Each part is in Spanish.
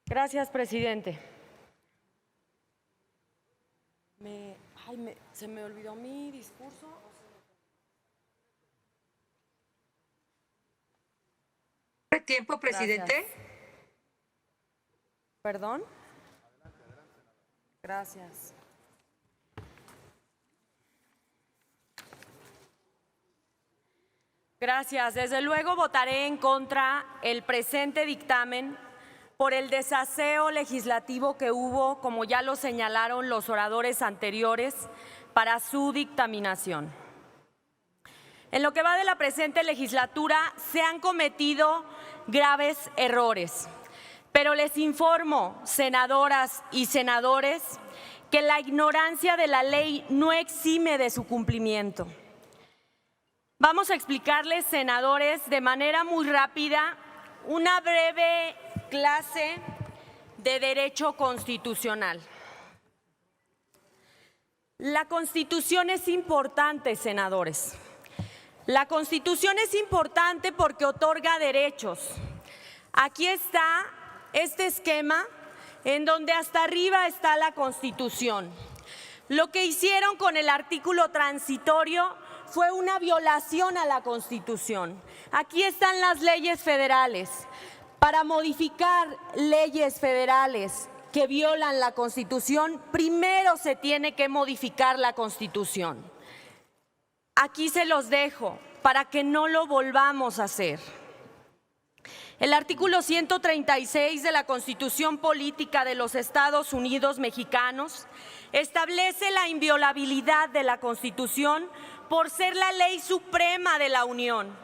Gracias, presidente. ¿Se me olvidó mi discurso? Tiempo, presidente. Gracias. ¿Perdón? Gracias. Gracias. Desde luego votaré en contra el presente dictamen por el desaseo legislativo que hubo, como ya lo señalaron los oradores anteriores, para su dictaminación. En lo que va de la presente legislatura se han cometido graves errores, pero les informo, senadoras y senadores, que la ignorancia de la ley no exime de su cumplimiento. Vamos a explicarles, senadores, de manera muy rápida, una breve clase de derecho constitucional. La Constitución es importante, senadores. La Constitución es importante porque otorga derechos. Aquí está este esquema en donde hasta arriba está la Constitución. Lo que hicieron con el artículo transitorio fue una violación a la Constitución. Aquí están las leyes federales. Para modificar leyes federales que violan la Constitución, primero se tiene que modificar la Constitución. Aquí se los dejo para que no lo volvamos a hacer. El artículo 136 de la Constitución Política de los Estados Unidos Mexicanos establece la inviolabilidad de la Constitución por ser la ley suprema de la Unión.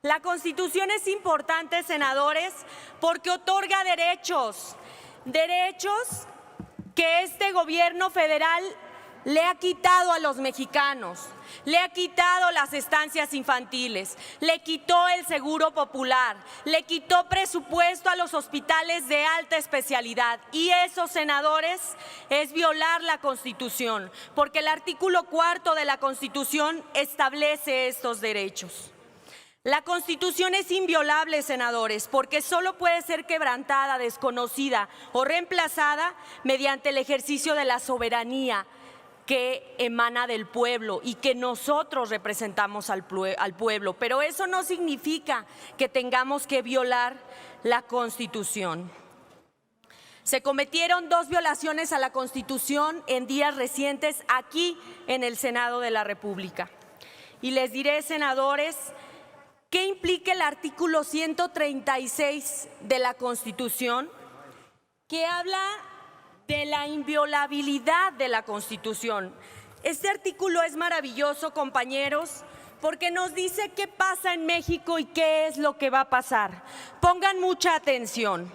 La Constitución es importante, senadores, porque otorga derechos que este gobierno federal le ha quitado a los mexicanos. Le ha quitado las estancias infantiles, le quitó el seguro popular, le quitó presupuesto a los hospitales de alta especialidad. Y eso, senadores, es violar la Constitución, porque el artículo 4 de la Constitución establece estos derechos. La Constitución es inviolable, senadores, porque solo puede ser quebrantada, desconocida o reemplazada mediante el ejercicio de la soberanía que emana del pueblo y que nosotros representamos al pueblo. Pero eso no significa que tengamos que violar la Constitución. Se cometieron 2 violaciones a la Constitución en días recientes aquí en el Senado de la República. Y les diré, senadores, ¿qué implica el artículo 136 de la Constitución? Que habla de la inviolabilidad de la Constitución. Este artículo es maravilloso, compañeros, porque nos dice qué pasa en México y qué es lo que va a pasar. Pongan mucha atención.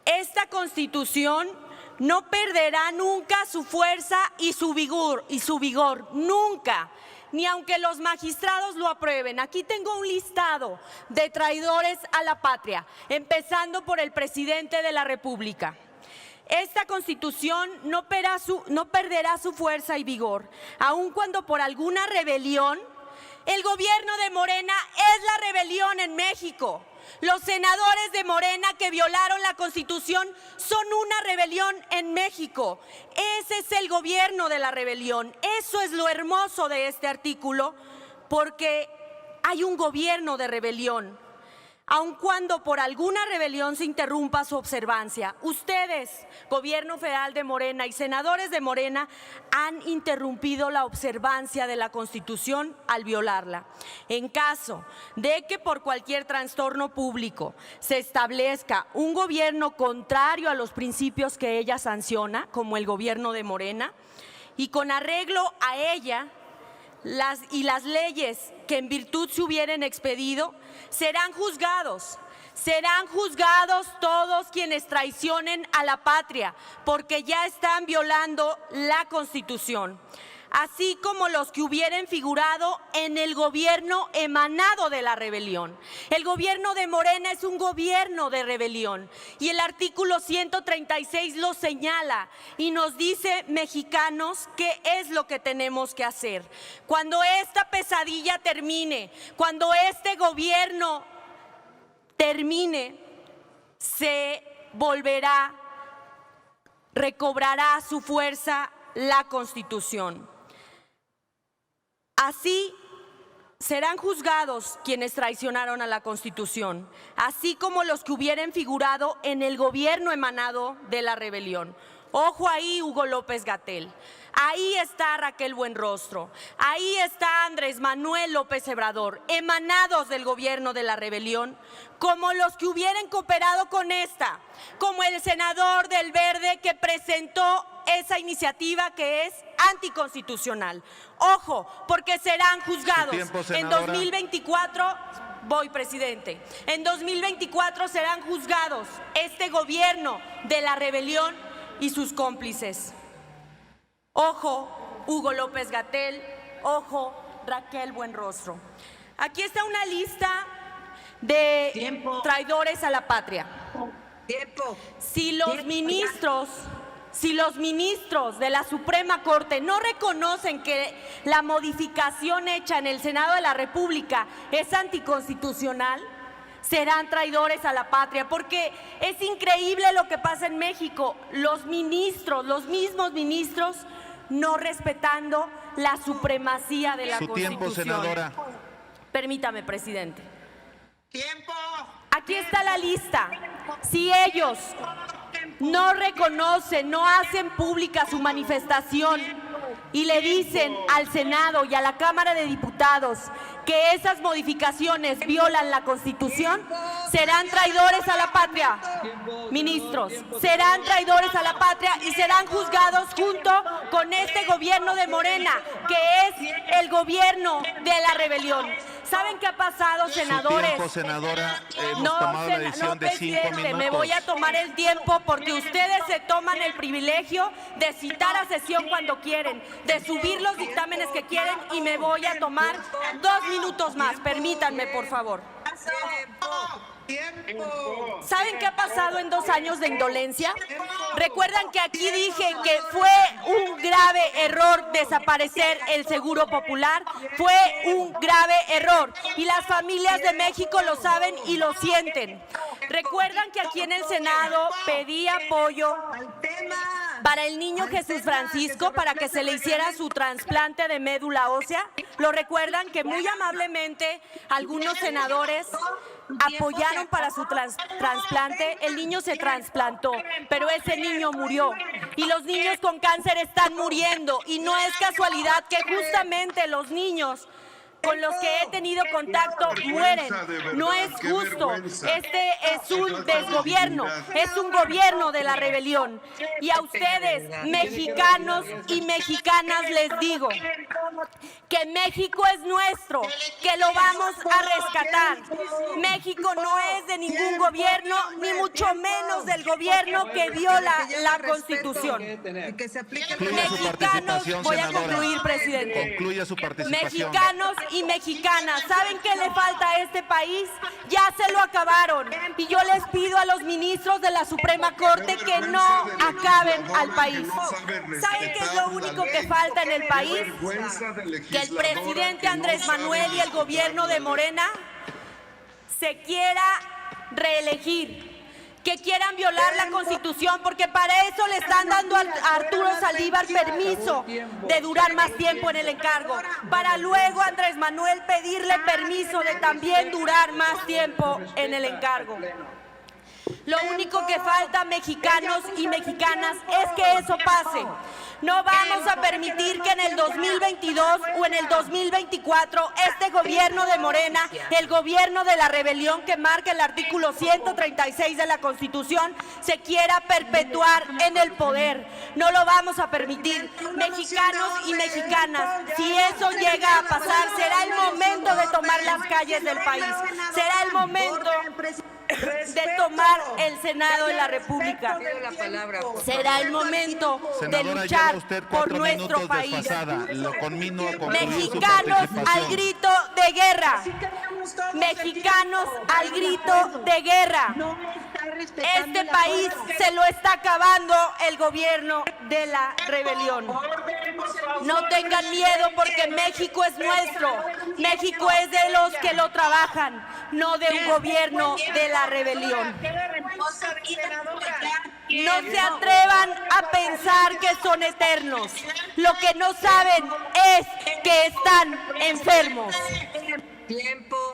Esta Constitución no perderá nunca su fuerza y su vigor, nunca, ni aunque los magistrados lo aprueben. Aquí tengo un listado de traidores a la patria, empezando por el presidente de la República. Esta Constitución no perderá su fuerza y vigor, aun cuando por alguna rebelión, el gobierno de Morena es la rebelión en México. Los senadores de Morena que violaron la Constitución son una rebelión en México. Ese es el gobierno de la rebelión. Eso es lo hermoso de este artículo, porque hay un gobierno de rebelión. Aun cuando por alguna rebelión se interrumpa su observancia, ustedes, gobierno federal de Morena y senadores de Morena, han interrumpido la observancia de la Constitución al violarla. En caso de que por cualquier trastorno público se establezca un gobierno contrario a los principios que ella sanciona, como el gobierno de Morena, y con arreglo a ella, las leyes que en virtud se hubieran expedido, serán juzgados todos quienes traicionen a la patria, porque ya están violando la Constitución, así como los que hubieran figurado en el gobierno emanado de la rebelión. El gobierno de Morena es un gobierno de rebelión y el artículo 136 lo señala y nos dice, mexicanos, qué es lo que tenemos que hacer. Cuando esta pesadilla termine, cuando este gobierno termine, se recobrará su fuerza la Constitución. Así serán juzgados quienes traicionaron a la Constitución, así como los que hubieran figurado en el gobierno emanado de la rebelión. Ojo ahí, Hugo López-Gatell. Ahí está Raquel Buenrostro. Ahí está Andrés Manuel López Obrador, emanados del gobierno de la rebelión, como los que hubieran cooperado con esta, como el senador del Verde que presentó esa iniciativa que es anticonstitucional. Ojo, porque serán juzgados en 2024. Voy, presidente. En 2024 serán juzgados este gobierno de la rebelión y sus cómplices. Ojo, Hugo López-Gatell, ojo, Raquel Buenrostro. Aquí está una lista de traidores a la patria. Si los ministros de la Suprema Corte no reconocen que la modificación hecha en el Senado de la República es anticonstitucional, serán traidores a la patria, porque es increíble lo que pasa en México. Los mismos ministros, no respetando la supremacía de la Constitución. Tiempo, senadora. Permítame, presidente. ¡Tiempo! Aquí está la lista. Si ellos no reconocen, no hacen pública su manifestación y le dicen al Senado y a la Cámara de Diputados que esas modificaciones violan la Constitución, serán traidores a la patria, ministros, serán traidores a la patria y serán juzgados junto con este gobierno de Morena, que es el gobierno de la rebelión. ¿Saben qué ha pasado, senadores? Tiempo, senadora. Hemos tomado la decisión de 5 minutos. Me voy a tomar el tiempo porque ustedes se toman el privilegio de citar a sesión cuando quieren, de subir los dictámenes que quieren, y me voy a tomar 2 minutos más. Permítanme, por favor. ¿Saben qué ha pasado en 2 años de indolencia? ¿Recuerdan que aquí dije que fue un grave error desaparecer el Seguro Popular? Fue un grave error y las familias de México lo saben y lo sienten. ¿Recuerdan que aquí en el Senado pedí apoyo para el niño Jesús Francisco para que se le hiciera su trasplante de médula ósea? ¿Lo recuerdan? Que muy amablemente algunos senadores apoyaron para su trasplante. El niño se trasplantó, pero ese niño murió. Y los niños con cáncer están muriendo. Y no es casualidad que justamente los niños con los que he tenido contacto mueren. No es justo. Este es un desgobierno, es un gobierno de la rebelión. Y a ustedes, mexicanos y mexicanas, les digo que México es nuestro, que lo vamos a rescatar. México no es de ningún gobierno, ni mucho menos del gobierno que viola la Constitución. Mexicanos, voy a concluir, presidente. Concluya su participación. Mexicanos y mexicanas, ¿saben qué le falta a este país? Ya se lo acabaron. Y yo les pido a los ministros de la Suprema Corte que no acaben al país. ¿Saben qué es lo único que falta en el país? Que el presidente Andrés Manuel y el gobierno de Morena se quiera reelegir, que quieran violar la Constitución, porque para eso le están dando a Arturo Saldívar permiso de durar más tiempo en el encargo, para luego Andrés Manuel pedirle permiso de también durar más tiempo en el encargo. Lo único que falta, mexicanos y mexicanas, es que eso pase. No vamos a permitir que en el 2022 o en el 2024 este gobierno de Morena, el gobierno de la rebelión que marca el artículo 136 de la Constitución, se quiera perpetuar en el poder. No lo vamos a permitir. Mexicanos y mexicanas, si eso llega a pasar, será el momento de tomar las calles del país. Será el momento de tomar el Senado de la República. Será el momento de luchar por nuestro país. Mexicanos al grito de guerra. Mexicanos al grito de guerra. Este país se lo está acabando el gobierno de la rebelión. No tengan miedo porque México es nuestro. México es de los que lo trabajan, no de un gobierno de la rebelión. No se atrevan a pensar que son eternos. Lo que no saben es que están enfermos. Tiempo.